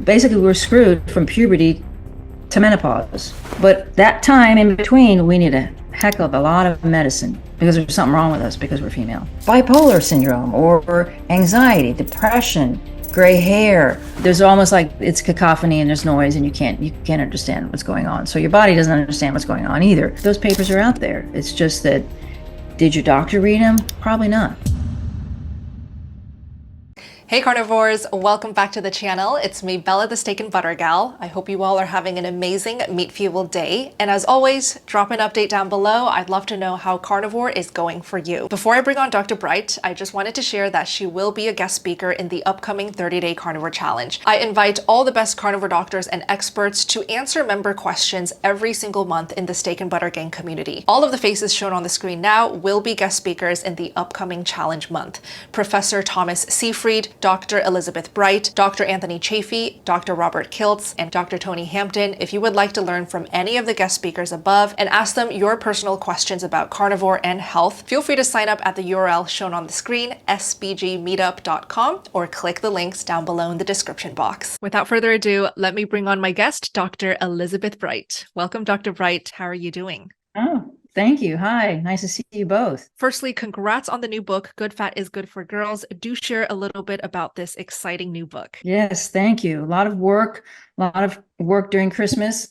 Basically, we're screwed from puberty to menopause. But that time in between, we need a heck of a lot of medicine because there's something wrong with us because we're female. Bipolar syndrome or anxiety, depression, gray hair. There's almost like it's cacophony and there's noise and you can't understand what's going on. So your body doesn't understand what's going on either. Those papers are out there. It's just that, did your doctor read them? Probably not. Hey carnivores, welcome back to the channel. It's me, Bella the Steak and Butter Gal. I hope you all are having an amazing meat-fueled day. And as always, drop an update down below. I'd love to know how carnivore is going for you. Before I bring on Dr. Bright, I just wanted to share that she will be a guest speaker in the upcoming 30-day carnivore challenge. I invite all the best carnivore doctors and experts to answer member questions every single month in the Steak and Butter Gang community. All of the faces shown on the screen now will be guest speakers in the upcoming challenge month. Professor Thomas Seyfried, Dr. Elizabeth Bright, Dr. Anthony Chafee, Dr. Robert Kiltz, and Dr. Tony Hampton. If you would like to learn from any of the guest speakers above and ask them your personal questions about carnivore and health, feel free to sign up at the URL shown on the screen, sbgmeetup.com, or click the links down below in the description box. Without further ado, let me bring on my guest, Dr. Elizabeth Bright. Welcome, Dr. Bright. How are you doing? Oh, thank you. Hi, nice to see you both. Firstly, congrats on the new book, Good Fat is Good for Girls. Do share a little bit about this exciting new book. Yes, thank you. A lot of work during Christmas.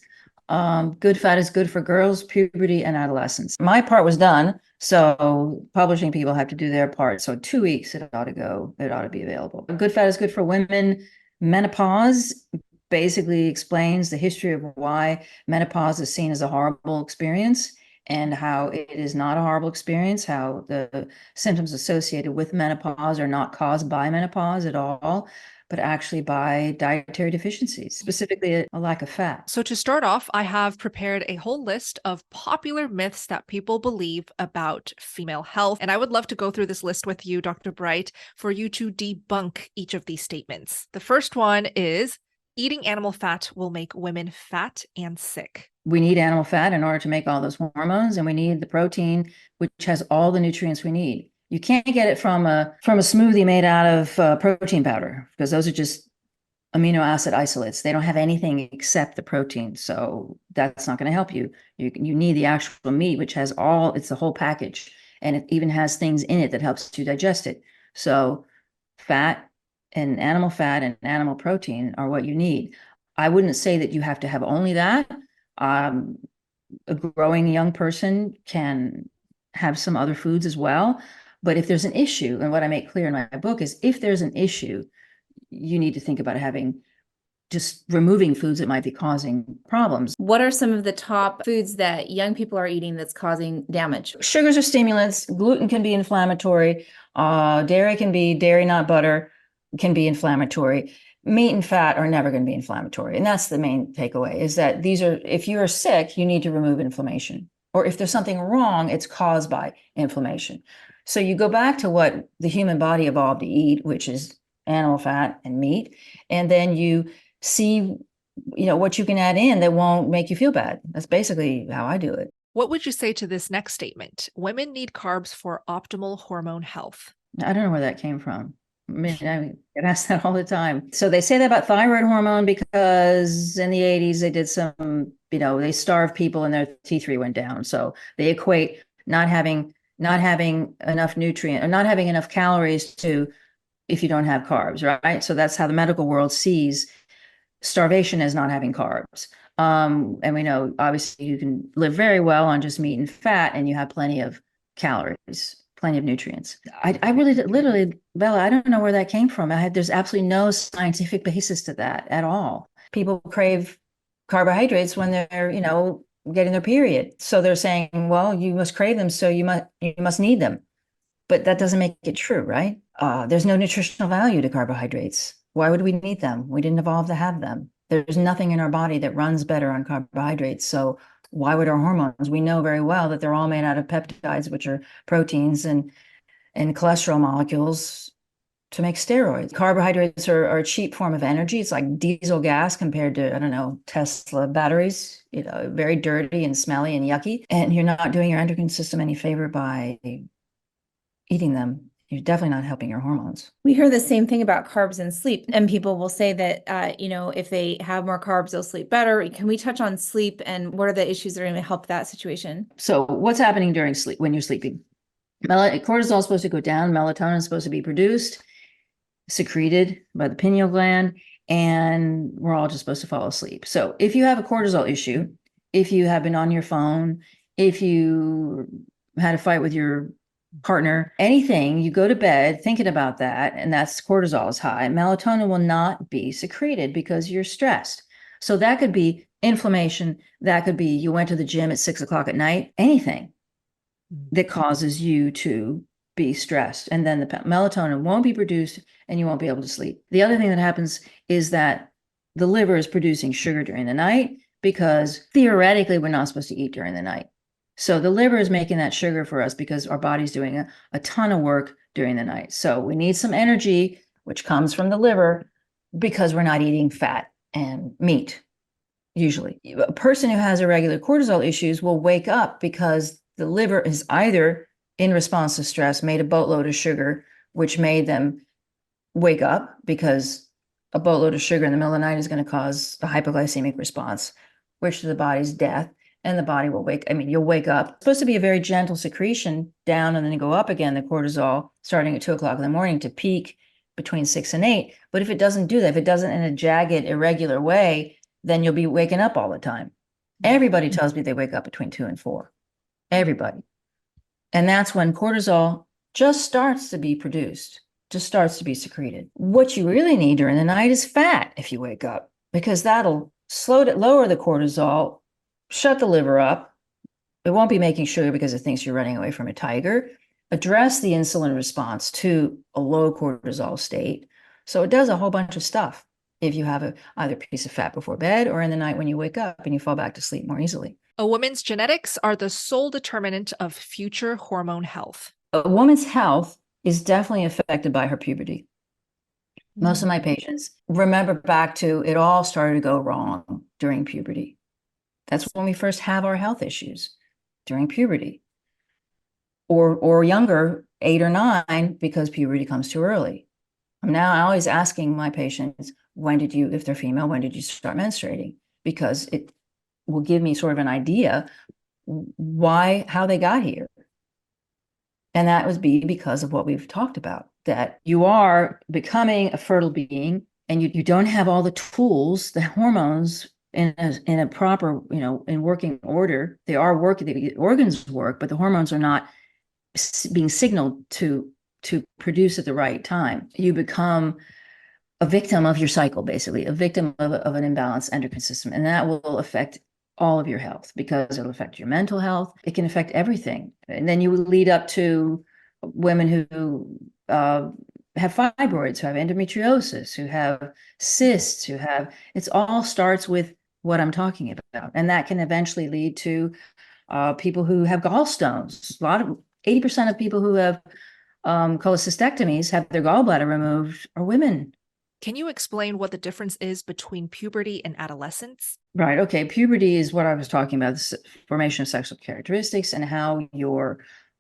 Good Fat is Good for Girls, Puberty, and Adolescence. My part was done, so publishing people have to do their part. So 2 weeks it ought to be available. Good Fat is Good for Women. Menopause basically explains the history of why menopause is seen as a horrible experience and how it is not a horrible experience, how the symptoms associated with menopause are not caused by menopause at all, but actually by dietary deficiencies, specifically a lack of fat. So to start off, I have prepared a whole list of popular myths that people believe about female health. And I would love to go through this list with you, Dr. Bright, for you to debunk each of these statements. The first one is eating animal fat will make women fat and sick. We need animal fat in order to make all those hormones, and we need the protein, which has all the nutrients we need. You can't get it from a smoothie made out of protein powder, because those are just amino acid isolates. They don't have anything except the protein, so that's not going to help you. You need the actual meat, which has it's the whole package, and it even has things in it that helps you digest it. So fat and animal protein are what you need. I wouldn't say that you have to have only that. A growing young person can have some other foods as well. But if there's an issue, and what I make clear in my book is if there's an issue, you need to think about just removing foods that might be causing problems. What are some of the top foods that young people are eating that's causing damage? Sugars are stimulants. Gluten can be inflammatory. Dairy, not butter, can be inflammatory. Meat and fat are never going to be inflammatory. And that's the main takeaway, is that if you are sick, you need to remove inflammation. Or if there's something wrong, it's caused by inflammation. So you go back to what the human body evolved to eat, which is animal fat and meat. And then you see, what you can add in that won't make you feel bad. That's basically how I do it. What would you say to this next statement? Women need carbs for optimal hormone health. I don't know where that came from. I get asked that all the time. So they say that about thyroid hormone because in the 80s they did some, they starved people and their T3 went down. So they equate not having enough nutrient or not having enough calories if you don't have carbs, right? So that's how the medical world sees starvation as not having carbs. And we know obviously you can live very well on just meat and fat and you have plenty of calories, plenty of nutrients. I really, literally, Bella, I don't know where that came from. There's absolutely no scientific basis to that at all. People crave carbohydrates when they're, getting their period. So they're saying, well, you must crave them, so you must need them. But that doesn't make it true, right? There's no nutritional value to carbohydrates. Why would we need them? We didn't evolve to have them. There's nothing in our body that runs better on carbohydrates. So why would our hormones? We know very well that they're all made out of peptides, which are proteins and cholesterol molecules to make steroids. Carbohydrates are a cheap form of energy. It's like diesel gas compared to, Tesla batteries, very dirty and smelly and yucky. And you're not doing your endocrine system any favor by eating them. you're definitely not helping your hormones. We hear the same thing about carbs and sleep, and people will say that, if they have more carbs, they'll sleep better. Can we touch on sleep and what are the issues that are going to help that situation? So what's happening during sleep when you're sleeping? Cortisol is supposed to go down. Melatonin is supposed to be produced, secreted by the pineal gland, and we're all just supposed to fall asleep. So if you have a cortisol issue, if you have been on your phone, if you had a fight with your partner, anything, you go to bed thinking about that, and that's cortisol is high, melatonin will not be secreted because you're stressed. So that could be inflammation. That could be you went to the gym at 6 o'clock at night, anything that causes you to be stressed. And then the melatonin won't be produced and you won't be able to sleep. The other thing that happens is that the liver is producing sugar during the night because theoretically we're not supposed to eat during the night. So the liver is making that sugar for us because our body's doing a ton of work during the night. So we need some energy, which comes from the liver because we're not eating fat and meat. Usually a person who has irregular cortisol issues will wake up because the liver is either in response to stress made a boatload of sugar, which made them wake up because a boatload of sugar in the middle of the night is going to cause a hypoglycemic response, which is the body's death. And the body will you'll wake up. It's supposed to be a very gentle secretion down and then go up again, the cortisol, starting at 2 o'clock in the morning to peak between 6 and 8. But if it doesn't do that, if it doesn't in a jagged, irregular way, then you'll be waking up all the time. Everybody tells me they wake up between 2 and 4. Everybody. And that's when cortisol just starts to be produced, just starts to be secreted. What you really need during the night is fat if you wake up, because that'll lower the cortisol, shut the liver up. It won't be making sugar because it thinks you're running away from a tiger. Address the insulin response to a low cortisol state. So it does a whole bunch of stuff if you have either piece of fat before bed or in the night when you wake up and you fall back to sleep more easily. A woman's genetics are the sole determinant of future hormone health. A woman's health is definitely affected by her puberty. Most of my patients remember back to it all started to go wrong during puberty. That's when we first have our health issues, during puberty. Or younger, 8 or 9, because puberty comes too early. I'm now always asking my patients, if they're female, when did you start menstruating? Because it will give me sort of an idea how they got here. And that would be because of what we've talked about, that you are becoming a fertile being and you don't have all the tools, the hormones in a proper, in working order. They are working, the organs work, but the hormones are not being signaled to produce at the right time. You become a victim of your cycle, basically, a victim of an imbalanced endocrine system. And that will affect all of your health because it'll affect your mental health. It can affect everything. And then you lead up to women who have fibroids, who have endometriosis, who have cysts, it all starts with what I'm talking about. And that can eventually lead to people who have gallstones. 80% of people who have cholecystectomies, have their gallbladder removed, are women. Can you explain what the difference is between puberty and adolescence? Right. Okay. Puberty is what I was talking about, the formation of sexual characteristics and how your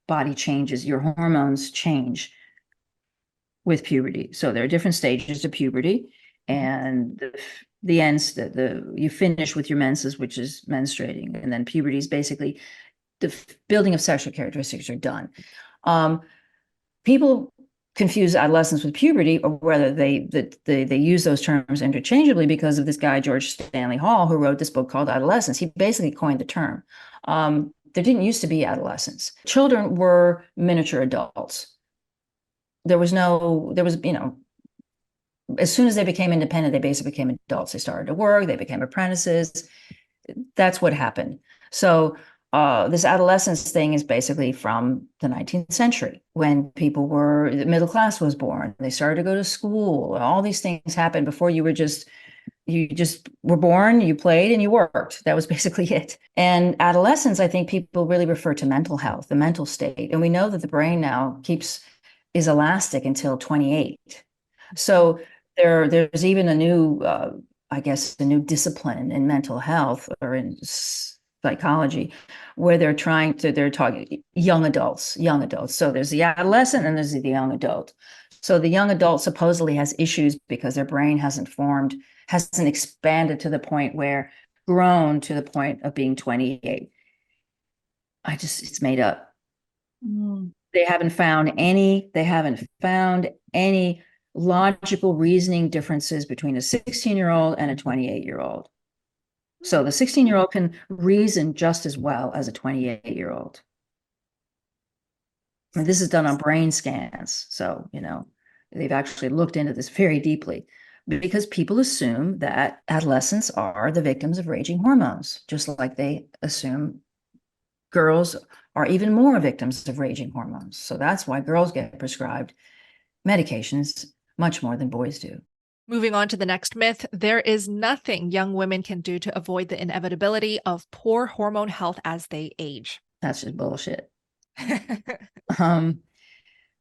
body changes, your hormones change with puberty. So there are different stages of puberty, and the ends, you finish with your menses, which is menstruating, and then puberty is basically the building of sexual characteristics are done. People confuse adolescence with puberty, or whether they use those terms interchangeably because of this guy, George Stanley Hall, who wrote this book called Adolescence. He basically coined the term. There didn't used to be adolescence. Children were miniature adults. As soon as they became independent, they basically became adults. They started to work, they became apprentices. That's what happened. So this adolescence thing is basically from the 19th century, when the middle class was born. They started to go to school. All these things happened before you just were born, you played, and you worked. That was basically it. And adolescence, I think people really refer to mental health, the mental state. And we know that the brain now is elastic until 28. So there's even a new, a new discipline in mental health, or in psychology, where they're talking young adults. So there's the adolescent and there's the young adult. So the young adult supposedly has issues because their brain hasn't expanded to the point where, grown to the point of being 28. It's made up. Mm. They haven't found any logical reasoning differences between a 16-year-old and a 28-year-old. So the 16-year-old can reason just as well as a 28-year-old. And this is done on brain scans. So, they've actually looked into this very deeply, because people assume that adolescents are the victims of raging hormones, just like they assume girls are even more victims of raging hormones. So that's why girls get prescribed medications much more than boys do. Moving on to the next myth, there is nothing young women can do to avoid the inevitability of poor hormone health as they age. That's just bullshit.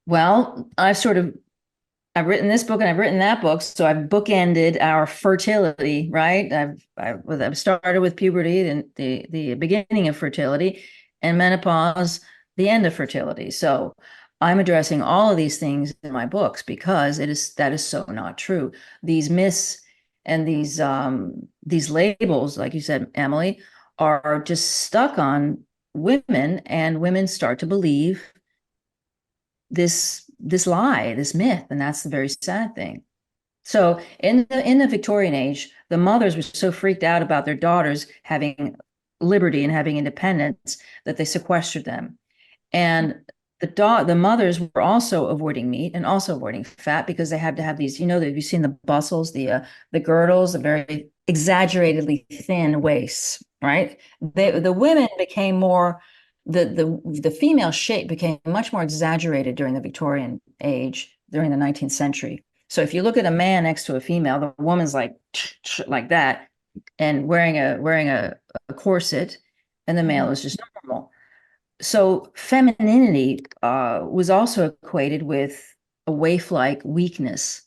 Well, I've written this book and I've written that book, so I've bookended our fertility, right? I've started with puberty and the beginning of fertility, and menopause, the end of fertility. So I'm addressing all of these things in my books because that is so not true. These myths and these labels, like you said, Emily, are just stuck on women, and women start to believe this lie, this myth, and that's the very sad thing. So in the Victorian age, the mothers were so freaked out about their daughters having liberty and having independence that they sequestered them. And the mothers were also avoiding meat and also avoiding fat, because they had to have these, have you seen the bustles, the girdles, the very exaggeratedly thin waists, right? The women became more, the female shape became much more exaggerated during the Victorian age, during the 19th century. So if you look at a man next to a female, the woman's like that, and wearing a corset, and the male is just normal. So femininity was also equated with a waif-like weakness,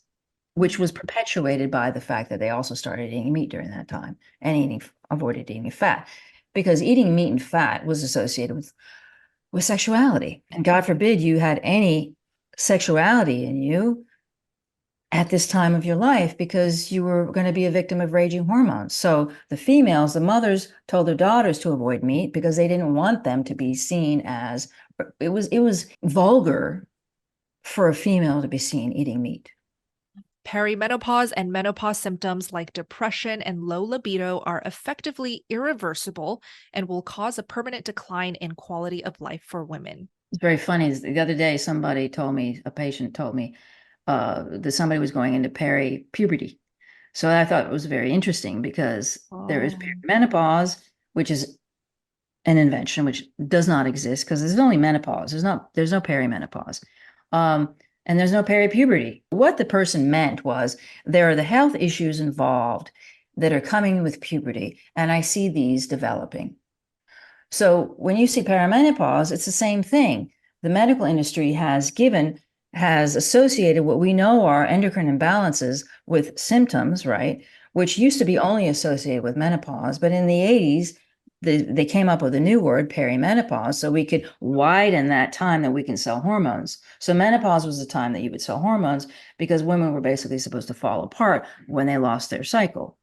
which was perpetuated by the fact that they also started eating meat during that time and avoided eating fat, because eating meat and fat was associated with sexuality. And God forbid you had any sexuality in you at this time of your life, because you were going to be a victim of raging hormones. So the mothers told their daughters to avoid meat because they didn't want them to be seen as, it was vulgar for a female to be seen eating meat. Perimenopause and menopause symptoms like depression and low libido are effectively irreversible and will cause a permanent decline in quality of life for women. It's very funny. The other day, a patient told me that somebody was going into peri-puberty. So I thought it was very interesting, because there is perimenopause, which is an invention which does not exist, because there's only menopause. There's no perimenopause. And there's no peri-puberty. What the person meant was, there are the health issues involved that are coming with puberty, and I see these developing. So when you see perimenopause, it's the same thing. The medical industry has associated what we know are endocrine imbalances with symptoms, right? Which used to be only associated with menopause, but in the 80s, they came up with a new word, perimenopause, so we could widen that time that we can sell hormones. So menopause was the time that you would sell hormones, because women were basically supposed to fall apart when they lost their cycle,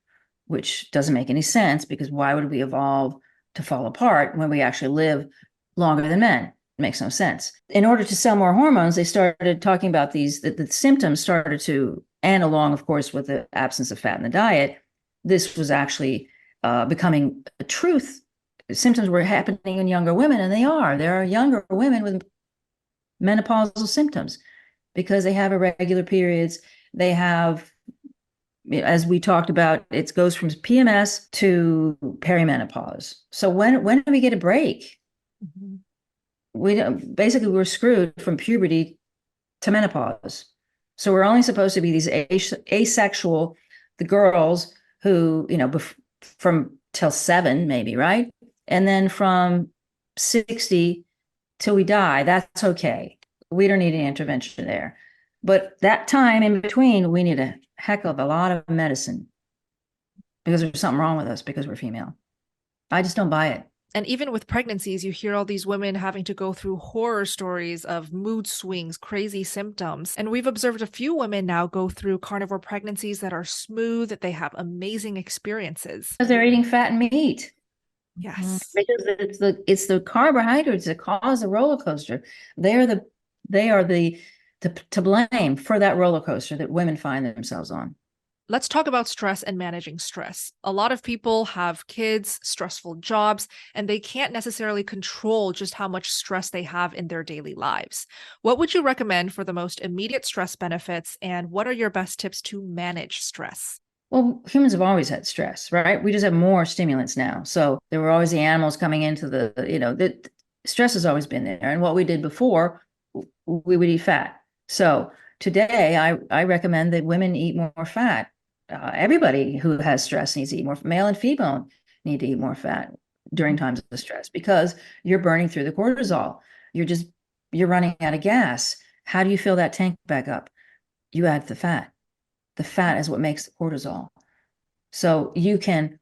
which doesn't make any sense, because why would we evolve to fall apart when we actually live longer than men? It makes no sense. In order to sell more hormones, they started talking about the symptoms started to, and along, of course, with the absence of fat in the diet, this was actually becoming a truth. Symptoms were happening in younger women, and there are younger women with menopausal symptoms, because they have irregular periods. They have, as we talked about, it goes from PMS to perimenopause. So when do we get a break? Mm-hmm. We're screwed from puberty to menopause. So we're only supposed to be these asexual, the girls who, from till 7, maybe, right? And then from 60 till we die, that's okay. We don't need any intervention there. But that time in between, we need a heck of a lot of medicine, because there's something wrong with us because we're female. I just don't buy it. And even with pregnancies, you hear all these women having to go through horror stories of mood swings, crazy symptoms. And we've observed a few women now go through carnivore pregnancies that are smooth, that they have amazing experiences. Because they're eating fat and meat. Yes. Because it's the carbohydrates that cause the roller coaster. They are the to blame for that roller coaster that women find themselves on. Let's talk about stress and managing stress. A lot of people have kids, stressful jobs, and they can't necessarily control just how much stress they have in their daily lives. What would you recommend for the most immediate stress benefits, and what are your best tips to manage stress? Well, humans have always had stress, right? We just have more stimulants now. So there were always the animals coming into the stress has always been there. And what we did before, we would eat fat. So today, I recommend that women eat more fat. Everybody who has stress needs to eat more. Male and female need to eat more fat during times of stress because you're burning through the cortisol. You're running out of gas. How do you fill that tank back up? You add the fat. The fat is what makes the cortisol. So you can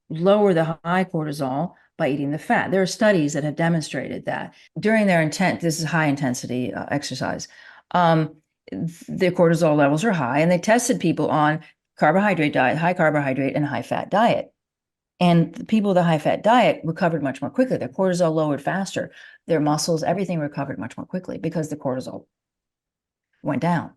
lower the high cortisol by eating the fat. There are studies that have demonstrated that during this is high intensity exercise. The cortisol levels are high, and they tested people on carbohydrate diet, high carbohydrate and high fat diet. And the people with the high fat diet recovered much more quickly. Their cortisol lowered faster. Their muscles, everything recovered much more quickly because the cortisol went down.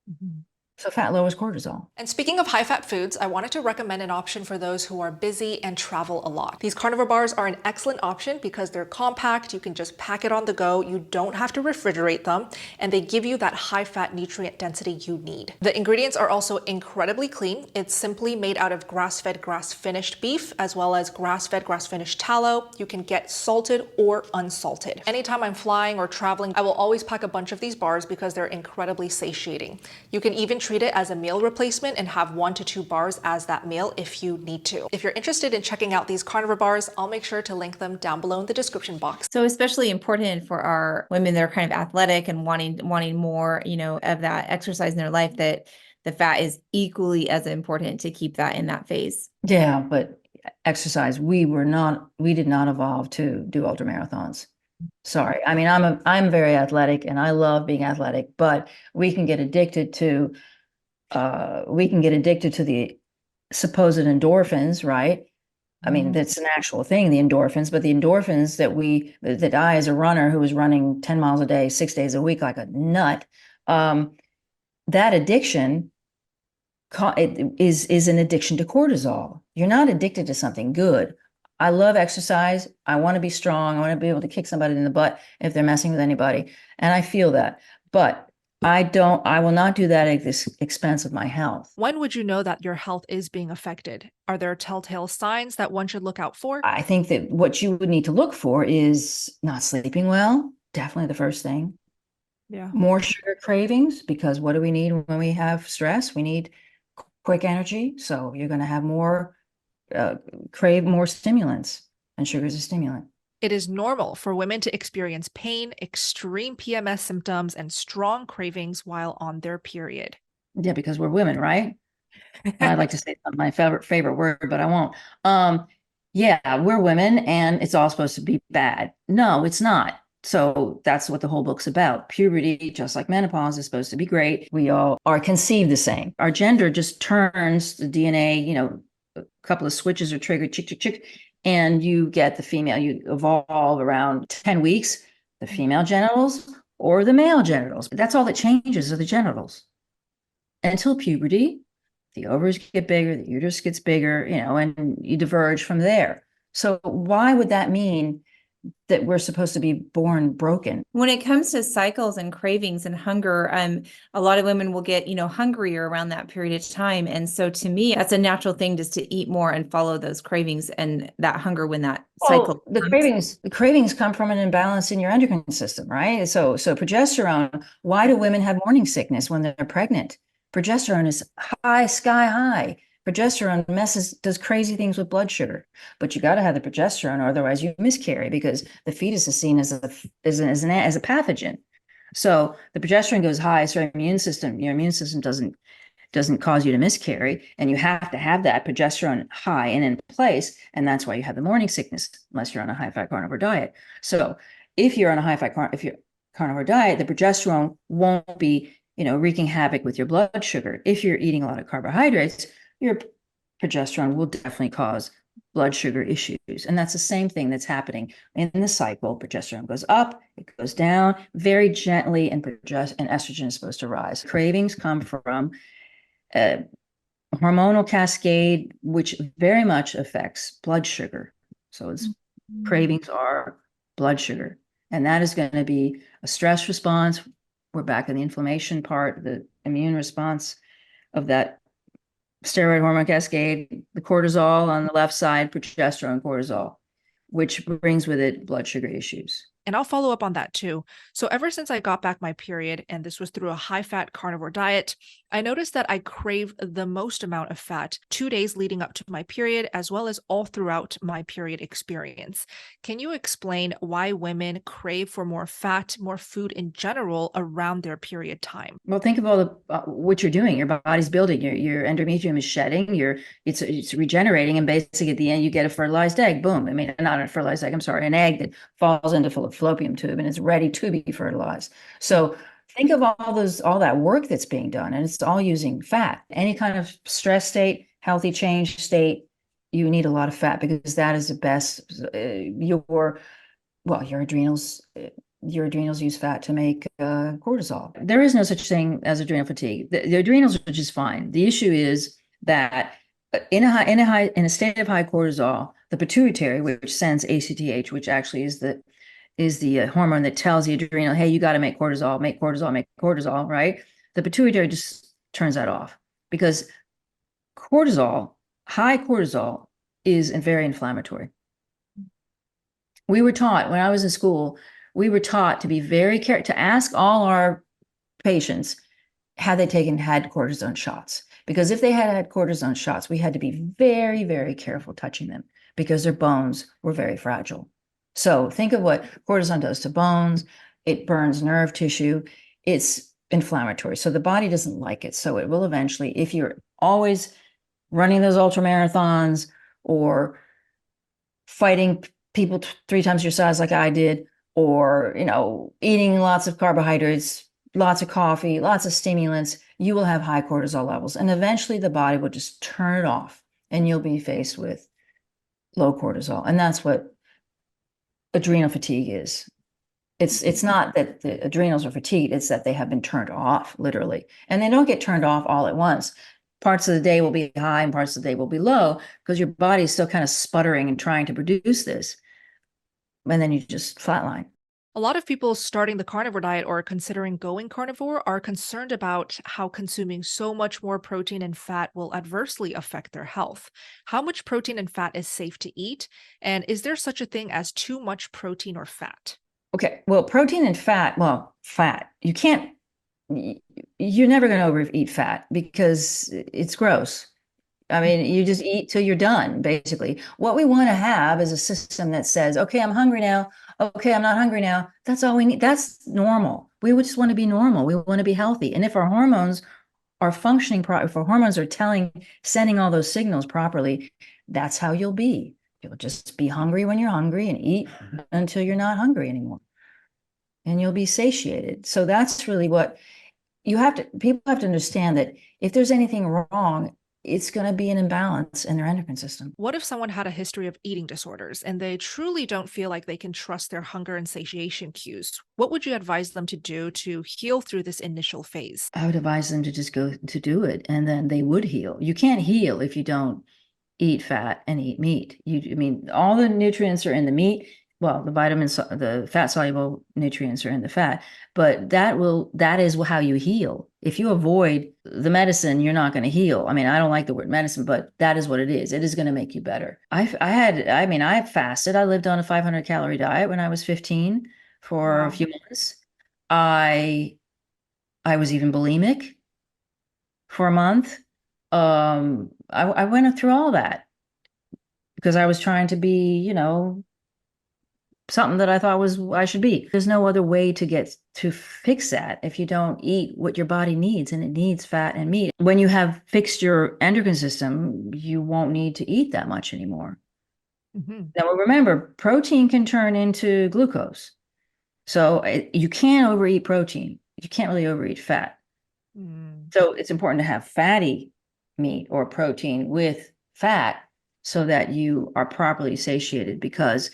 Mm-hmm. So fat lowers cortisol. And speaking of high-fat foods, I wanted to recommend an option for those who are busy and travel a lot. These carnivore bars are an excellent option because they're compact, you can just pack it on the go, you don't have to refrigerate them, and they give you that high-fat nutrient density you need. The ingredients are also incredibly clean. It's simply made out of grass-fed, grass-finished beef, as well as grass-fed, grass-finished tallow. You can get salted or unsalted. Anytime I'm flying or traveling, I will always pack a bunch of these bars because they're incredibly satiating. You can even treat it as a meal replacement and have 1 to 2 bars as that meal if you need to. If you're interested in checking out these carnivore bars, I'll make sure to link them down below in the description box. So especially important for our women that are kind of athletic and wanting more, of that exercise in their life, that the fat is equally as important to keep that in that phase. Yeah, but exercise, we did not evolve to do ultra marathons. Sorry. I mean, I'm very athletic and I love being athletic, but we can get addicted to the supposed endorphins, right? I mean, that's an actual thing, the endorphins, but the endorphins that I, as a runner who was running 10 miles a day, 6 days a week, like a nut, that addiction is an addiction to cortisol. You're not addicted to something good. I love exercise. I want to be strong. I want to be able to kick somebody in the butt if they're messing with anybody. And I feel that, but I will not do that at the expense of my health. When would you know that your health is being affected? Are there telltale signs that one should look out for? I think that what you would need to look for is not sleeping well. Definitely the first thing. Yeah. More sugar cravings, because what do we need when we have stress? We need quick energy. So you're going to have crave more stimulants, and sugar is a stimulant. It is normal for women to experience pain, extreme PMS symptoms, and strong cravings while on their period. Yeah, because we're women, right? I'd like to say my favorite word, but I won't. Yeah, we're women, and it's all supposed to be bad. No, it's not. So that's what the whole book's about. Puberty, just like menopause, is supposed to be great. We all are conceived the same. Our gender just turns the DNA, a couple of switches are triggered, chick, chick, chick, and you get the female. You evolve around 10 weeks, the female genitals or the male genitals. That's all that changes are the genitals. Until puberty, the ovaries get bigger, the uterus gets bigger, and you diverge from there. So why would that mean that we're supposed to be born broken? When it comes to cycles and cravings and hunger, a lot of women will get, hungrier around that period of time. And so to me, that's a natural thing, just to eat more and follow those cravings and that hunger when that cycle. The cravings come from an imbalance in your endocrine system, right? So progesterone, why do women have morning sickness when they're pregnant? Progesterone is high, sky high. Progesterone does crazy things with blood sugar, but you got to have the progesterone, or otherwise you miscarry, because the fetus is seen as a pathogen. So the progesterone goes high, so your immune system doesn't doesn't cause you to miscarry. And you have to have that progesterone high and in place. And that's why you have the morning sickness, unless you're on a high-fat carnivore diet. So if you're on a if you're carnivore diet, the progesterone won't be, wreaking havoc with your blood sugar. If you're eating a lot of carbohydrates, your progesterone will definitely cause blood sugar issues. And that's the same thing that's happening in the cycle. Progesterone goes up, it goes down very gently, and estrogen is supposed to rise. Cravings come from a hormonal cascade, which very much affects blood sugar. So it's cravings are blood sugar. And that is going to be a stress response. We're back in the inflammation part, the immune response of that steroid hormone cascade, the cortisol on the left side, progesterone, cortisol, which brings with it blood sugar issues. And I'll follow up on that too. So ever since I got back my period, and this was through a high-fat carnivore diet, I noticed that I crave the most amount of fat 2 days leading up to my period, as well as all throughout my period experience. Can you explain why women crave for more fat, more food in general around their period time? Well, think of all the what you're doing. Your body's building. Your endometrium is shedding. It's regenerating, and basically at the end you get a fertilized egg. Boom! I mean, not a fertilized egg. I'm sorry, an egg that falls into fallopian tube and is ready to be fertilized. So think of all that work that's being done, and it's all using fat. Any kind of stress state, healthy change state, you need a lot of fat because that is the best. Your adrenals. Your adrenals use fat to make cortisol. There is no such thing as adrenal fatigue. The adrenals are just fine. The issue is that in a state of high cortisol, the pituitary, which sends ACTH, which actually is the hormone that tells the adrenal, hey, you got to make cortisol, make cortisol, make cortisol, right? The pituitary just turns that off because high cortisol is very inflammatory. We were taught when I was in school, we were taught to be very careful, to ask all our patients, had cortisone shots? Because if they had cortisone shots, we had to be very, very careful touching them because their bones were very fragile. So think of what cortisone does to bones. It burns nerve tissue. It's inflammatory. So the body doesn't like it. So it will eventually, if you're always running those ultra marathons or fighting people 3 times your size like I did, or eating lots of carbohydrates, lots of coffee, lots of stimulants, you will have high cortisol levels. And eventually the body will just turn it off and you'll be faced with low cortisol. And that's what adrenal fatigue is. It's not that the adrenals are fatigued, it's that they have been turned off, literally. And they don't get turned off all at once. Parts of the day will be high and parts of the day will be low because your body is still kind of sputtering and trying to produce this. And then you just flatline. A lot of people starting the carnivore diet or considering going carnivore are concerned about how consuming so much more protein and fat will adversely affect their health. How much protein and fat is safe to eat? And is there such a thing as too much protein or fat? Okay, well, protein and fat, fat, you're never going to overeat fat because it's gross. I mean, you just eat till you're done, basically. What we want to have is a system that says, okay, I'm hungry now. Okay, I'm not hungry now. That's all we need. That's normal. We would just want to be normal. We want to be healthy. And if our hormones are functioning properly, if our hormones are sending all those signals properly, that's how you'll be. You'll just be hungry when you're hungry and eat until you're not hungry anymore. And you'll be satiated. So that's really what people have to understand, that if there's anything wrong, it's going to be an imbalance in their endocrine system. What if someone had a history of eating disorders and they truly don't feel like they can trust their hunger and satiation cues? What would you advise them to do to heal through this initial phase? I would advise them to just go to do it, and then they would heal. You can't heal if you don't eat fat and eat meat. All the nutrients are in the meat. Well, the vitamins, the fat soluble nutrients are in the fat, but that is how you heal. If you avoid the medicine, you're not going to heal. I don't like the word medicine, but that is what it is. It is going to make you better. I fasted. I lived on a 500 calorie diet when I was 15 for a few months. I was even bulimic for a month. I went through all that because I was trying to be, something that I thought was I should be. There's no other way to get to fix that if you don't eat what your body needs, and it needs fat and meat. When you have fixed your endocrine system, you won't need to eat that much anymore. Now remember, protein can turn into glucose. So you can't overeat protein. You can't really overeat fat. So it's important to have fatty meat or protein with fat so that you are properly satiated, because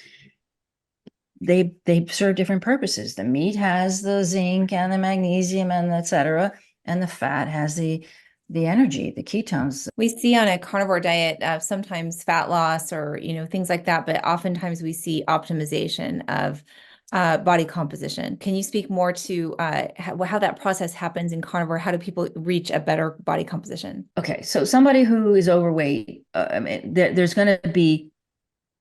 they serve different purposes. The meat has the zinc and the magnesium and et cetera, and the fat has the energy, the ketones. We see on a carnivore diet sometimes fat loss or, things like that, but oftentimes we see optimization of body composition. Can you speak more to how that process happens in carnivore? How do people reach a better body composition? Okay, so somebody who is overweight, I mean, there's going to be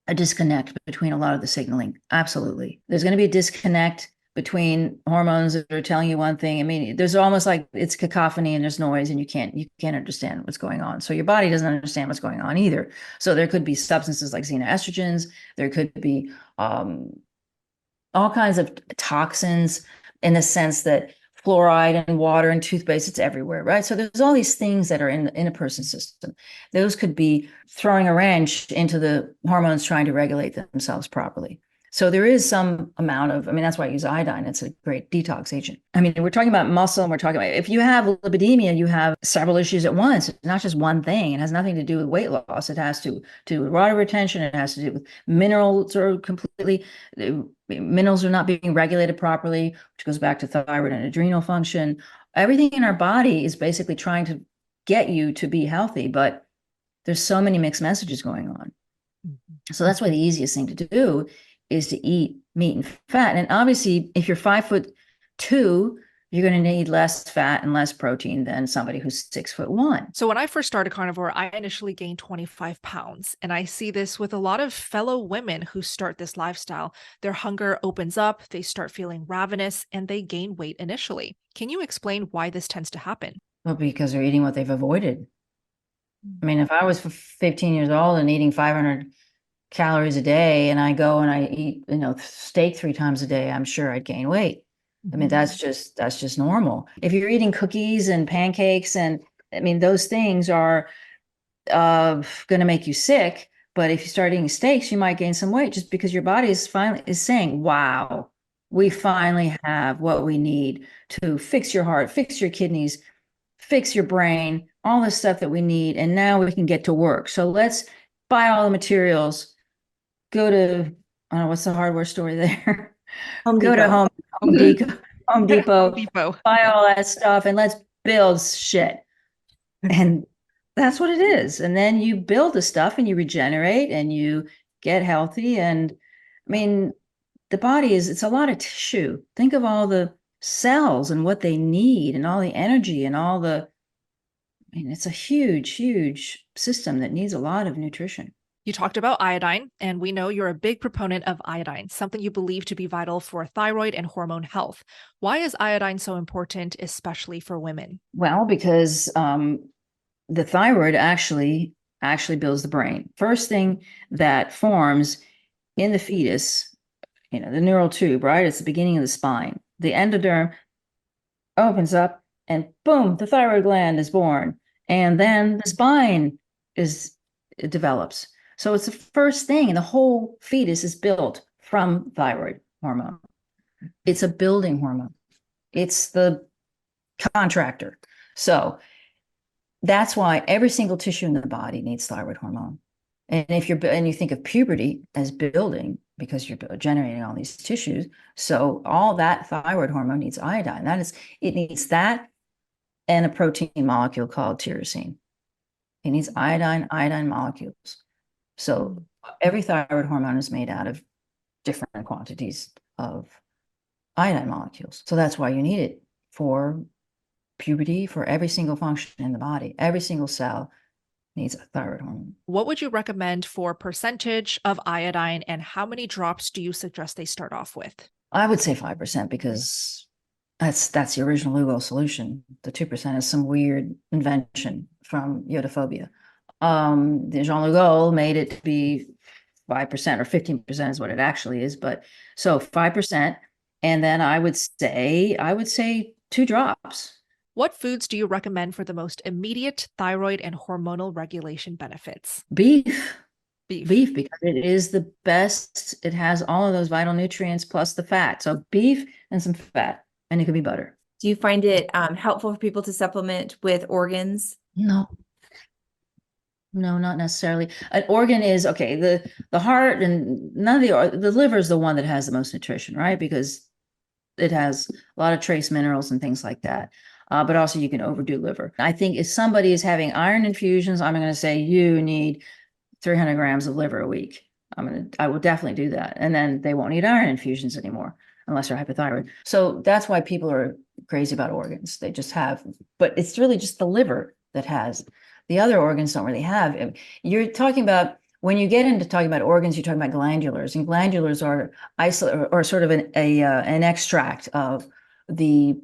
a disconnect between a lot of the signaling. Absolutely. There's going to be a disconnect between hormones that are telling you one thing. I mean, there's almost like it's cacophony and there's noise and you can't understand what's going on. So your body doesn't understand what's going on either. So there could be substances like xenoestrogens. There could be all kinds of toxins, in the sense that fluoride and water and toothpaste, it's everywhere, right? So there's all these things that are in a person's system. Those could be throwing a wrench into the hormones trying to regulate themselves properly. So there is some amount of, I mean, that's why I use iodine. It's a great detox agent. I mean, we're talking about muscle, and we're talking about, if you have lipidemia, you have several issues at once. It's not just one thing. It has nothing to do with weight loss. It has to do with water retention. It has to do with minerals, or completely, minerals are not being regulated properly, which goes back to thyroid and adrenal function. Everything in our body is basically trying to get you to be healthy, but there's so many mixed messages going on. So that's why the easiest thing to do is to eat meat and fat. And obviously, if you're 5'2", you're going to need less fat and less protein than somebody who's 6'1". So when I first started carnivore, I initially gained 25 pounds. And I see this with a lot of fellow women who start this lifestyle. Their hunger opens up, they start feeling ravenous, and they gain weight initially. Can you explain why this tends to happen? Well, because they're eating what they've avoided. I mean, if I was 15 years old and eating 500 calories a day, and I go and I eat, steak 3 times a day, I'm sure I'd gain weight. I mean, that's just normal. If you're eating cookies and pancakes, and I mean, those things are going to make you sick. But if you start eating steaks, you might gain some weight, just because your body is saying, wow, we finally have what we need to fix your heart, fix your kidneys, fix your brain, all the stuff that we need. And now we can get to work. So let's buy all the materials, go to, I don't know, what's the hardware store there? Go to Home Depot, buy all that stuff, and let's build shit. And that's what it is. And then you build the stuff and you regenerate and you get healthy. And I mean, the body it's a lot of tissue. Think of all the cells and what they need and all the energy and I mean, it's a huge, huge system that needs a lot of nutrition. You talked about iodine, and we know you're a big proponent of iodine, something you believe to be vital for thyroid and hormone health. Why is iodine so important, especially for women? Well, because the thyroid actually builds the brain. First thing that forms in the fetus, the neural tube, right? It's the beginning of the spine. The endoderm opens up, and boom, the thyroid gland is born. And then the spine it develops. So it's the first thing, and the whole fetus is built from thyroid hormone. It's a building hormone. It's the contractor. So that's why every single tissue in the body needs thyroid hormone. And if you think of puberty as building, because you're generating all these tissues, so all that thyroid hormone needs iodine. It needs that and a protein molecule called tyrosine. It needs iodine molecules. So every thyroid hormone is made out of different quantities of iodine molecules. So that's why you need it for puberty, for every single function in the body. Every single cell needs a thyroid hormone. What would you recommend for percentage of iodine, and how many drops do you suggest they start off with? I would say 5%, because that's the original Lugo solution. The 2% is some weird invention from yodophobia. Jean Lugo made it to be 5% or 15% is what it actually is. But so 5. And then I would say 2 drops. What foods do you recommend for the most immediate thyroid and hormonal regulation benefits? Beef. Beef. Beef, because it is the best. It has all of those vital nutrients plus the fat. So beef and some fat, and it could be butter. Do you find it helpful for people to supplement with organs? No, not necessarily. An organ is okay. The heart and none of the liver is the one that has the most nutrition, right? Because it has a lot of trace minerals and things like that. But also you can overdo liver. I think if somebody is having iron infusions, I'm going to say you need 300 grams of liver a week. I will definitely do that. And then they won't need iron infusions anymore unless they're hypothyroid. So that's why people are crazy about organs. They just have, but it's really just the liver that has. The other organs don't really have. You're talking about, when you get into talking about organs, you're talking about glandulars, and glandulars are isolate or sort of an extract of the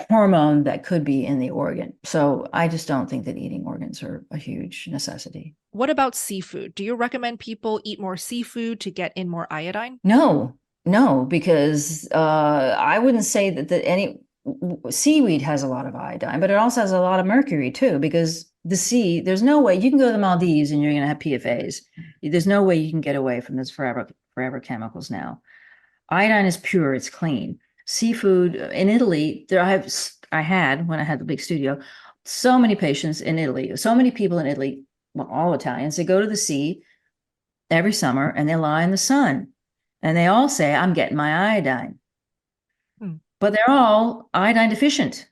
hormone that could be in the organ. So I just don't think that eating organs are a huge necessity. What about seafood? Do you recommend people eat more seafood to get in more iodine? No, because I wouldn't say that any seaweed has a lot of iodine, but it also has a lot of mercury too, because the sea, there's no way you can go to the Maldives and you're going to have PFAs. There's no way you can get away from this forever chemicals now. Iodine is pure, it's clean. Seafood in Italy, I had when I had the big studio, so many patients in Italy, so many people in Italy, well, all Italians, they go to the sea every summer and they lie in the sun and they all say, I'm getting my iodine. But they're all iodine deficient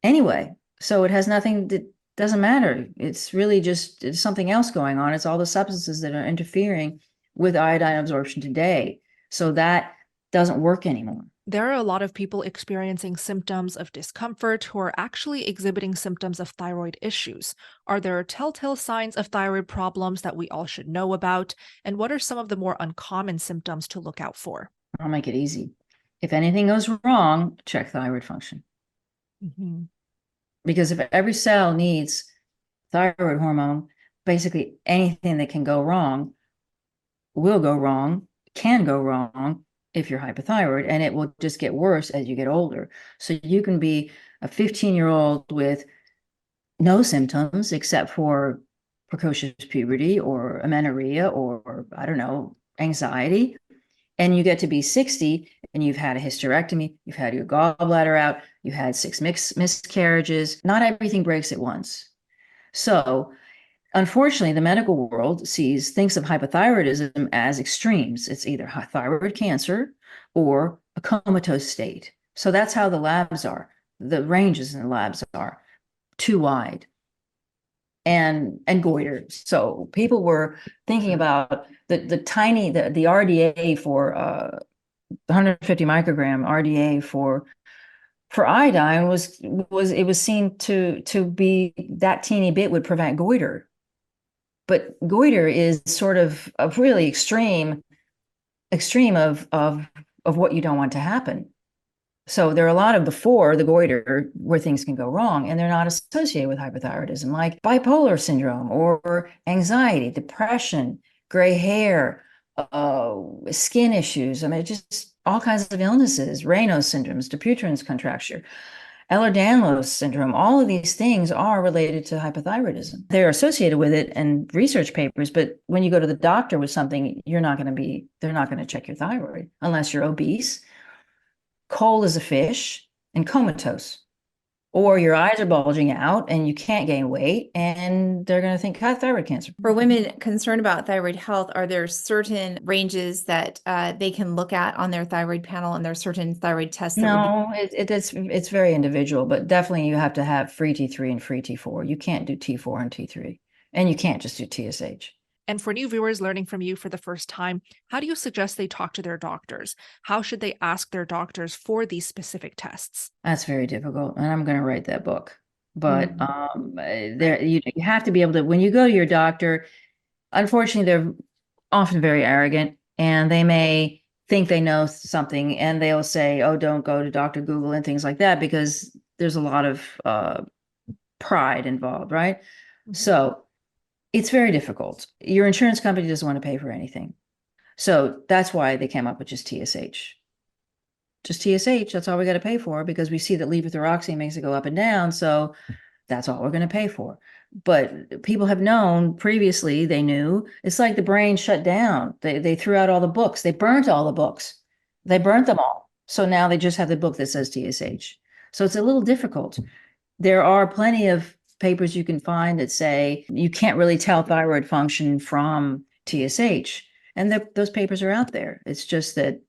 anyway. So it has nothing, that doesn't matter. It's really just it's something else going on. It's all the substances that are interfering with iodine absorption today. So that doesn't work anymore. There are a lot of people experiencing symptoms of discomfort who are actually exhibiting symptoms of thyroid issues. Are there telltale signs of thyroid problems that we all should know about? And what are some of the more uncommon symptoms to look out for? I'll make it easy. If anything goes wrong, check thyroid function. Mm-hmm. Because if every cell needs thyroid hormone, basically anything that can go wrong will go wrong, can go wrong if you're hypothyroid, and it will just get worse as you get older. So you can be a 15-year-old with no symptoms except for precocious puberty or amenorrhea or, I don't know, anxiety. And you get to be 60 and you've had a hysterectomy, you've had your gallbladder out, you had 6 miscarriages. Not everything breaks at once. So unfortunately, the medical world thinks of hypothyroidism as extremes. It's either thyroid cancer or a comatose state. So that's how the labs are. The ranges in the labs are too wide. And goiter. So people were thinking about the RDA for 150 microgram RDA for iodine was seen to be that teeny bit would prevent goiter. But goiter is sort of a really extreme of what you don't want to happen. So there are a lot of before the goiter where things can go wrong, and they're not associated with hypothyroidism, like bipolar syndrome or anxiety, depression, gray hair, skin issues. I mean, just all kinds of illnesses, Raynaud's syndromes, Dupuytren's contracture, Ehlers-Danlos syndrome. All of these things are related to hypothyroidism. They're associated with it in research papers, but when you go to the doctor with something, they're not going to check your thyroid unless you're obese, cold as a fish, and comatose, or your eyes are bulging out and you can't gain weight, and they're going to think thyroid cancer. For women concerned about thyroid health, are there certain ranges that they can look at on their thyroid panel, and there are certain thyroid tests? It's very individual, but definitely you have to have free T3 and free T4. You can't do T4 and T3, and you can't just do TSH. And for new viewers learning from you for the first time, how do you suggest they talk to their doctors? How should they ask their doctors for these specific tests? That's very difficult, and I'm going to write that book. But you have to be able to, when you go to your doctor, unfortunately, they're often very arrogant, and they may think they know something, and they'll say, oh, don't go to Dr. Google and things like that, because there's a lot of pride involved, right? So It's very difficult. Your insurance company doesn't want to pay for anything. So that's why they came up with just TSH. Just TSH, that's all we got to pay for, because we see that levothyroxine makes it go up and down. So that's all we're going to pay for. But people have known previously, they knew it's like the brain shut down. They threw out all the books. They burnt all the books. They burnt them all. So now they just have the book that says TSH. So it's a little difficult. There are plenty of papers you can find that say you can't really tell thyroid function from TSH. And those papers are out there. It's just that,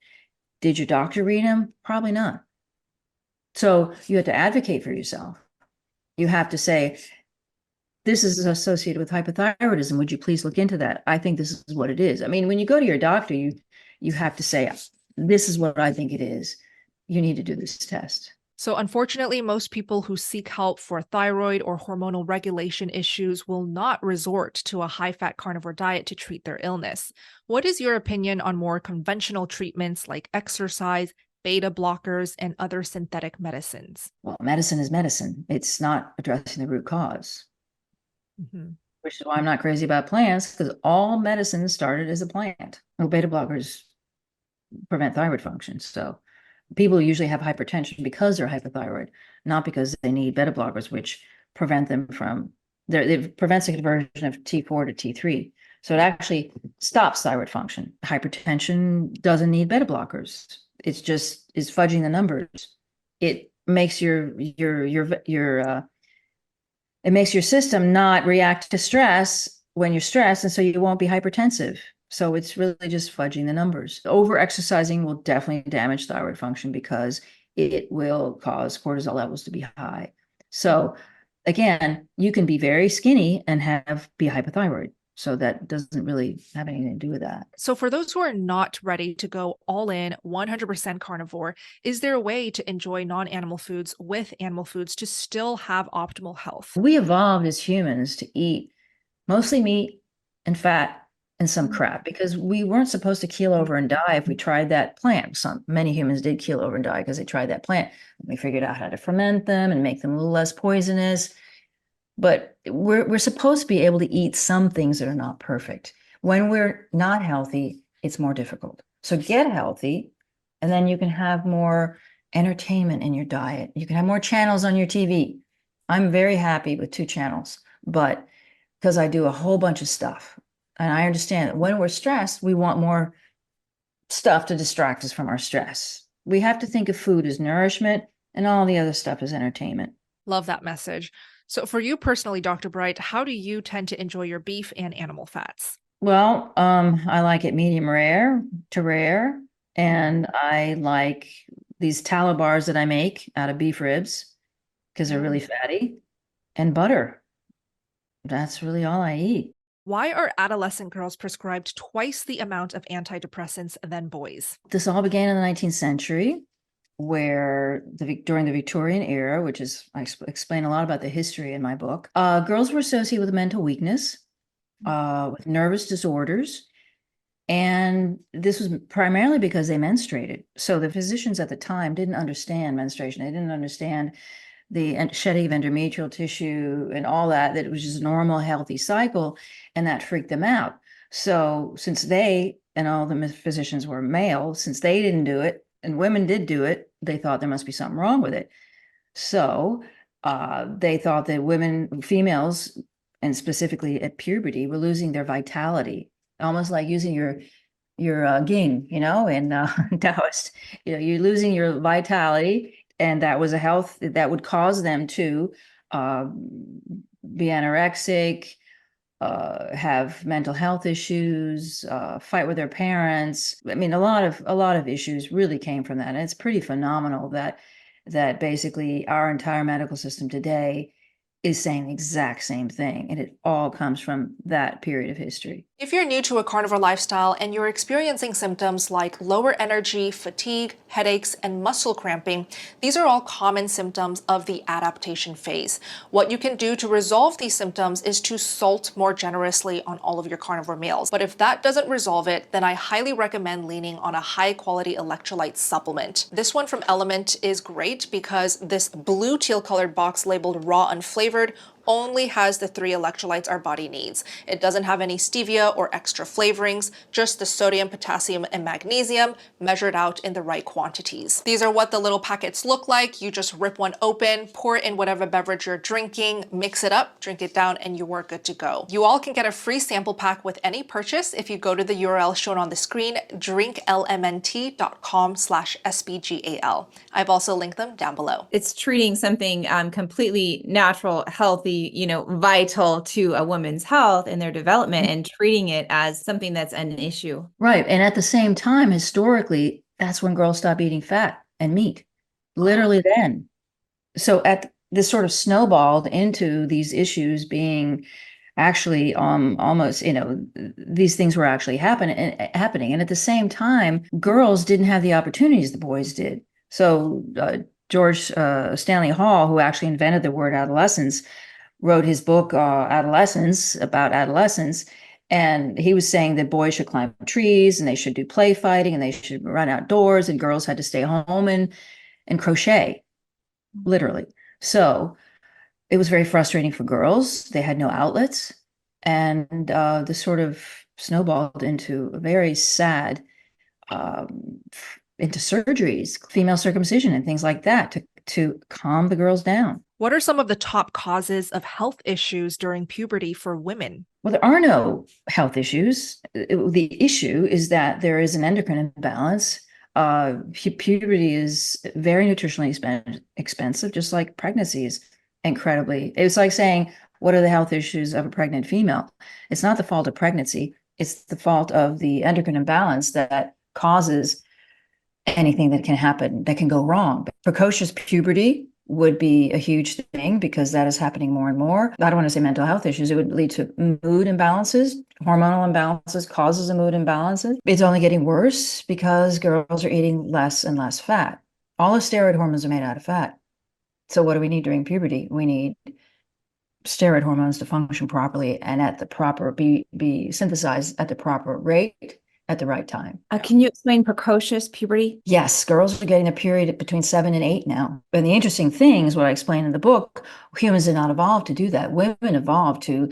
did your doctor read them? Probably not. So you have to advocate for yourself. You have to say, this is associated with hypothyroidism. Would you please look into that? I think this is what it is. I mean, when you go to your doctor, you have to say, this is what I think it is. You need to do this test. So unfortunately, most people who seek help for thyroid or hormonal regulation issues will not resort to a high-fat carnivore diet to treat their illness. What is your opinion on more conventional treatments like exercise, beta blockers, and other synthetic medicines? Well, medicine is medicine. It's not addressing the root cause, which is why I'm not crazy about plants, because all medicine started as a plant. Well, beta blockers prevent thyroid function. So people usually have hypertension because they're hypothyroid, not because they need beta blockers, which prevent them from, it prevents the conversion of T4 to T3. So it actually stops thyroid function. Hypertension doesn't need beta blockers. It's just is fudging the numbers. It makes it makes your system not react to stress when you're stressed, and so you won't be hypertensive. So it's really just fudging the numbers. Over exercising will definitely damage thyroid function because it will cause cortisol levels to be high. So again, you can be very skinny and be hypothyroid. So that doesn't really have anything to do with that. So for those who are not ready to go all in 100% carnivore, is there a way to enjoy non-animal foods with animal foods to still have optimal health? We evolved as humans to eat mostly meat and fat and some crap, because we weren't supposed to keel over and die if we tried that plant. Many humans did keel over and die because they tried that plant. We figured out how to ferment them and make them a little less poisonous. But we're supposed to be able to eat some things that are not perfect. When we're not healthy, it's more difficult. So get healthy, and then you can have more entertainment in your diet. You can have more channels on your TV. I'm very happy with 2 channels, but because I do a whole bunch of stuff. And I understand that when we're stressed, we want more stuff to distract us from our stress. We have to think of food as nourishment and all the other stuff as entertainment. Love that message. So for you personally, Dr. Bright, how do you tend to enjoy your beef and animal fats? Well, I like it medium rare to rare. And I like these tallow bars that I make out of beef ribs because they're really fatty, and butter. That's really all I eat. Why are adolescent girls prescribed twice the amount of antidepressants than boys? This all began in the 19th century, where during the Victorian era, which is, I explain a lot about the history in my book, girls were associated with mental weakness, with nervous disorders. And this was primarily because they menstruated. So the physicians at the time didn't understand menstruation. They didn't understand the shedding of endometrial tissue and all that it was just a normal, healthy cycle, and that freaked them out. So since they and all the physicians were male, since they didn't do it and women did do it, they thought there must be something wrong with it. So they thought that females, and specifically at puberty, were losing their vitality, almost like using your ging, in Taoist. You're losing your vitality. And that was a health that would cause them to be anorexic, have mental health issues, fight with their parents. I mean, a lot of issues really came from that. And it's pretty phenomenal that basically our entire medical system today is saying the exact same thing. And it all comes from that period of history. If you're new to a carnivore lifestyle and you're experiencing symptoms like lower energy, fatigue, headaches, and muscle cramping, these are all common symptoms of the adaptation phase. What you can do to resolve these symptoms is to salt more generously on all of your carnivore meals. But if that doesn't resolve it, then I highly recommend leaning on a high-quality electrolyte supplement. This one from Element is great because this blue teal colored box labeled raw unflavored only has the 3 electrolytes our body needs. It doesn't have any stevia or extra flavorings, just the sodium, potassium, and magnesium measured out in the right quantities. These are what the little packets look like. You just rip one open, pour it in whatever beverage you're drinking, mix it up, drink it down, and you are good to go. You all can get a free sample pack with any purchase if you go to the URL shown on the screen, drinklmnt.com/SBGAL. I've also linked them down below. It's treating something completely natural, healthy, vital to a woman's health and their development, and treating it as something that's an issue. Right. And at the same time, historically, that's when girls stop eating fat and meat. Literally then. So this sort of snowballed into these issues being actually almost, these things were actually happening. And at the same time, girls didn't have the opportunities the boys did. So George Stanley Hall, who actually invented the word adolescence, wrote his book, Adolescence, about adolescence. And he was saying that boys should climb trees and they should do play fighting and they should run outdoors, and girls had to stay home and crochet, literally. So it was very frustrating for girls. They had no outlets. And this sort of snowballed into a very sad, into surgeries, female circumcision and things like that to calm the girls down. What are some of the top causes of health issues during puberty for women? Well, there are no health issues. The issue is that there is an endocrine imbalance. Puberty is very nutritionally expensive, just like pregnancy is incredibly. It's like saying, what are the health issues of a pregnant female? It's not the fault of pregnancy. It's the fault of the endocrine imbalance that causes anything that can happen, that can go wrong. Precocious puberty would be a huge thing because that is happening more and more. I don't want to say mental health issues. It would lead to mood imbalances, hormonal imbalances, causes of mood imbalances. It's only getting worse because girls are eating less and less fat. All the steroid hormones are made out of fat. So what do we need during puberty? We need steroid hormones to function properly and at the proper, be synthesized at the proper rate at the right time. Can you explain precocious puberty? Yes, girls are getting a period between 7 and 8 now. And the interesting thing is what I explain in the book, humans did not evolve to do that. Women evolved to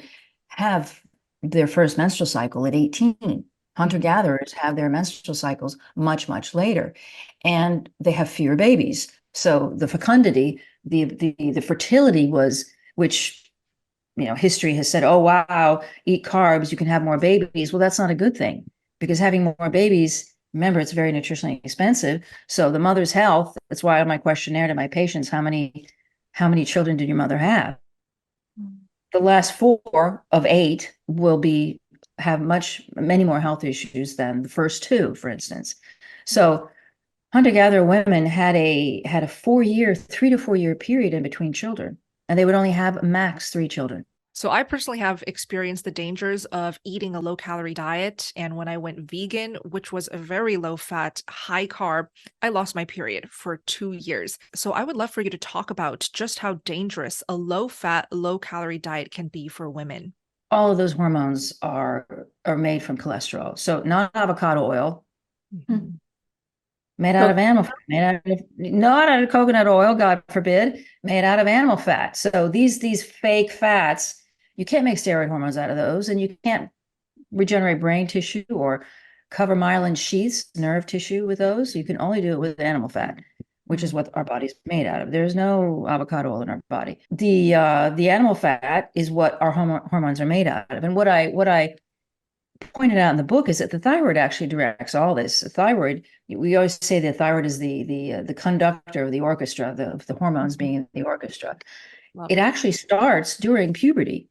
have their first menstrual cycle at 18. Hunter-gatherers have their menstrual cycles much, much later, and they have fewer babies. So the fecundity, the fertility was, which history has said, oh, wow, eat carbs, you can have more babies. Well, that's not a good thing. Because having more babies, remember, it's very nutritionally expensive. So the mother's health, that's why on my questionnaire to my patients, how many children did your mother have? The last 4 of 8 will have many more health issues than the first 2, for instance. So hunter-gatherer women had a 3 to 4 year period in between children, and they would only have max 3 children. So I personally have experienced the dangers of eating a low-calorie diet. And when I went vegan, which was a very low-fat, high-carb, I lost my period for 2 years. So I would love for you to talk about just how dangerous a low-fat, low-calorie diet can be for women. All of those hormones are made from cholesterol. So not avocado oil, made out of animal fat, not out of coconut oil, God forbid, made out of animal fat. So these fake fats, you can't make steroid hormones out of those, and you can't regenerate brain tissue or cover myelin sheaths, nerve tissue with those. You can only do it with animal fat, which is what our body's made out of. There's no avocado oil in our body. The animal fat is what our hormones are made out of. And what I pointed out in the book is that the thyroid actually directs all this. The thyroid, we always say the thyroid is the conductor of the orchestra, the hormones being in the orchestra. It actually starts during puberty.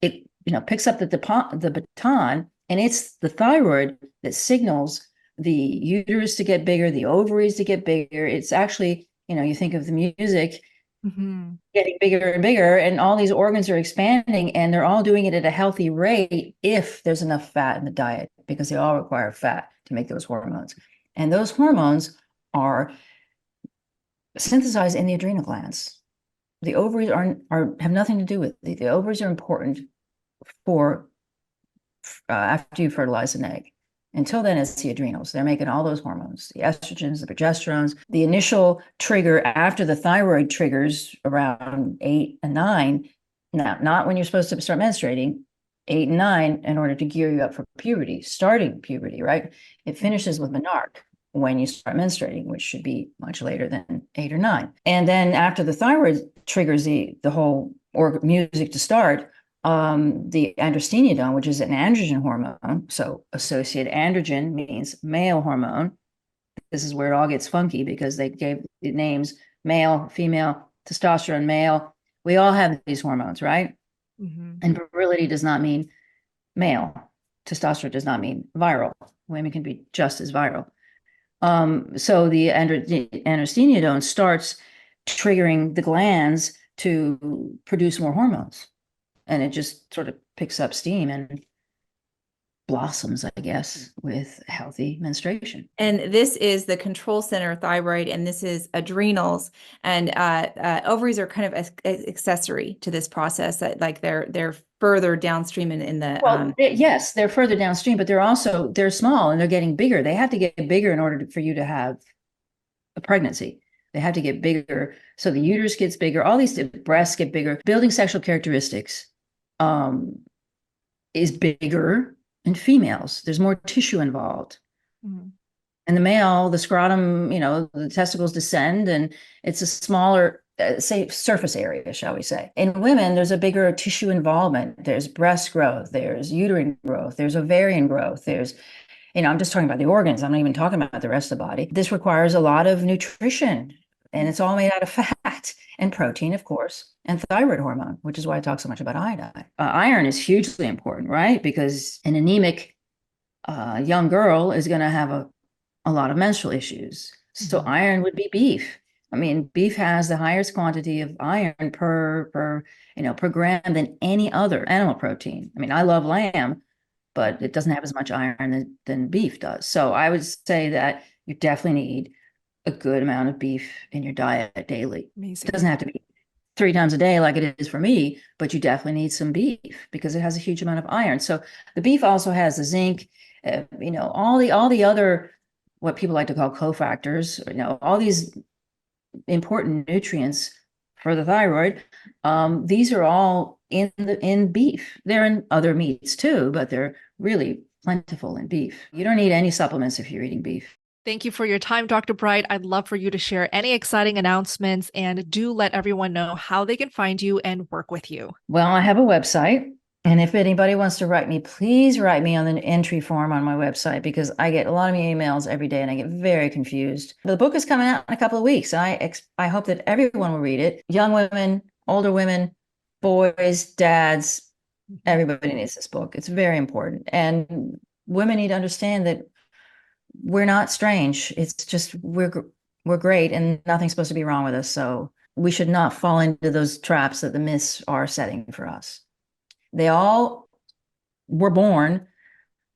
It picks up the baton, and it's the thyroid that signals the uterus to get bigger, the ovaries to get bigger. It's actually, you think of the music getting bigger and bigger, and all these organs are expanding, and they're all doing it at a healthy rate if there's enough fat in the diet, because they all require fat to make those hormones. And those hormones are synthesized in the adrenal glands. The ovaries have nothing to do with it. The ovaries are important for after you fertilize an egg. Until then, it's the adrenals. They're making all those hormones, the estrogens, the progesterones. The initial trigger after the thyroid triggers around 8 and 9 Now, not when you're supposed to start menstruating, 8 and 9, in order to gear you up for puberty, starting puberty, right? It finishes with menarche when you start menstruating, which should be much later than 8 or 9. And then after the thyroid triggers the whole music to start, the androstenedione, which is an androgen hormone. So associated androgen means male hormone. This is where it all gets funky because they gave the names male, female, testosterone, male. We all have these hormones, right? And virility does not mean male. Testosterone does not mean viral. Women can be just as viral. So the androstenedione starts triggering the glands to produce more hormones. And it just sort of picks up steam and blossoms, I guess, with healthy menstruation. And this is the control center thyroid, and this is adrenals, and ovaries are kind of accessory to this process. That like they're further downstream in the. Well, yes, they're further downstream, but they're small and they're getting bigger. They have to get bigger in order for you to have a pregnancy. They have to get bigger, so the uterus gets bigger. All these breasts get bigger. Building sexual characteristics is bigger in females. There's more tissue involved. And the male, the scrotum, the testicles descend, and it's a smaller, say, surface area, shall we say. In women, there's a bigger tissue involvement. There's breast growth, there's uterine growth, there's ovarian growth, there's, I'm just talking about the organs. I'm not even talking about the rest of the body. This requires a lot of nutrition, and it's all made out of fat and protein, of course, and thyroid hormone, which is why I talk so much about iodine. Iron is hugely important, right? Because an anemic young girl is going to have a lot of menstrual issues. So iron would be beef. I mean, beef has the highest quantity of iron per gram than any other animal protein. I mean, I love lamb, but it doesn't have as much iron than beef does. So I would say that you definitely need a good amount of beef in your diet daily. Amazing. It doesn't have to be 3 times a day like it is for me, but you definitely need some beef because it has a huge amount of iron. So the beef also has the zinc, all the other, what people like to call cofactors, all these important nutrients for the thyroid. These are all in beef. They're in other meats too, but they're really plentiful in beef. You don't need any supplements if you're eating beef. Thank you for your time, Dr. Bright. I'd love for you to share any exciting announcements, and do let everyone know how they can find you and work with you. Well, I have a website, and if anybody wants to write me, please write me on the entry form on my website, because I get a lot of emails every day and I get very confused. The book is coming out in a couple of weeks. I hope that everyone will read it. Young women, older women, boys, dads, everybody needs this book. It's very important. And women need to understand that we're not strange. It's just we're great, and nothing's supposed to be wrong with us. So we should not fall into those traps that the myths are setting for us. They all were born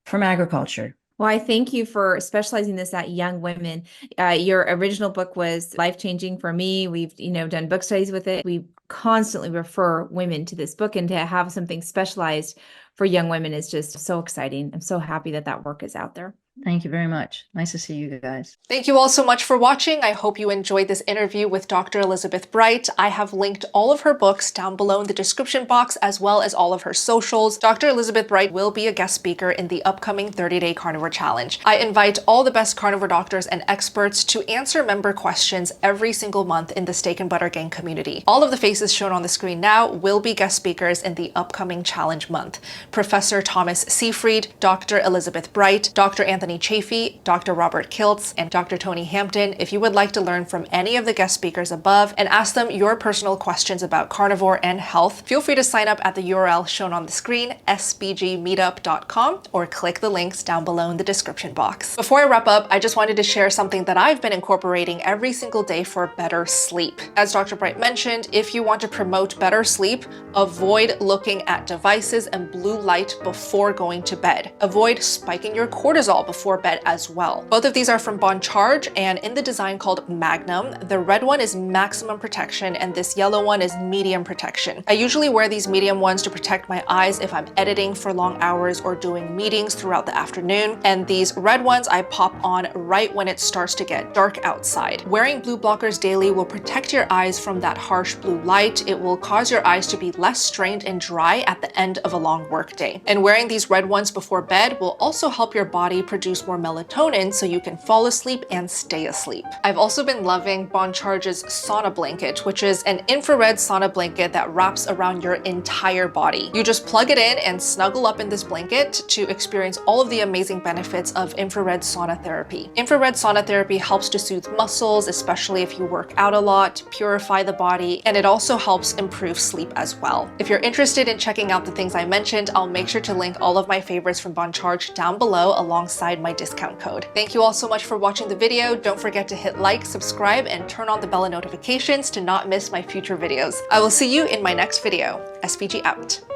from agriculture. Well, I thank you for specializing this at young women. Your original book was life-changing for me. We've, done book studies with it. We constantly refer women to this book, and to have something specialized for young women is just so exciting. I'm so happy that work is out there. Thank you very much. Nice to see you guys. Thank you all so much for watching. I hope you enjoyed this interview with Dr. Elizabeth Bright. I have linked all of her books down below in the description box, as well as all of her socials. Dr. Elizabeth Bright will be a guest speaker in the upcoming 30-day Carnivore Challenge. I invite all the best carnivore doctors and experts to answer member questions every single month in the Steak and Butter Gang community. All of the faces shown on the screen now will be guest speakers in the upcoming challenge month. Professor Thomas Seyfried, Dr. Elizabeth Bright, Dr. Anthony Chafee, Dr. Robert Kiltz, and Dr. Tony Hampton. If you would like to learn from any of the guest speakers above and ask them your personal questions about carnivore and health, feel free to sign up at the URL shown on the screen, sbgmeetup.com, or click the links down below in the description box. Before I wrap up, I just wanted to share something that I've been incorporating every single day for better sleep. As Dr. Bright mentioned, if you want to promote better sleep, avoid looking at devices and blue light before going to bed. Avoid spiking your cortisol before before bed as well. Both of these are from Bon Charge and in the design called Magnum. The red one is maximum protection and this yellow one is medium protection. I usually wear these medium ones to protect my eyes if I'm editing for long hours or doing meetings throughout the afternoon. And these red ones I pop on right when it starts to get dark outside. Wearing blue blockers daily will protect your eyes from that harsh blue light. It will cause your eyes to be less strained and dry at the end of a long work day. And wearing these red ones before bed will also help your body produce more melatonin so you can fall asleep and stay asleep. I've also been loving Bon Charge's Sauna blanket, which is an infrared sauna blanket that wraps around your entire body. You just plug it in and snuggle up in this blanket to experience all of the amazing benefits of infrared sauna therapy. Infrared sauna therapy helps to soothe muscles, especially if you work out a lot, purify the body, and it also helps improve sleep as well. If you're interested in checking out the things I mentioned, I'll make sure to link all of my favorites from Bon Charge down below alongside my discount code. Thank you all so much for watching the video. Don't forget to hit like, subscribe, and turn on the bell notifications to not miss my future videos. I will see you in my next video. SPG out.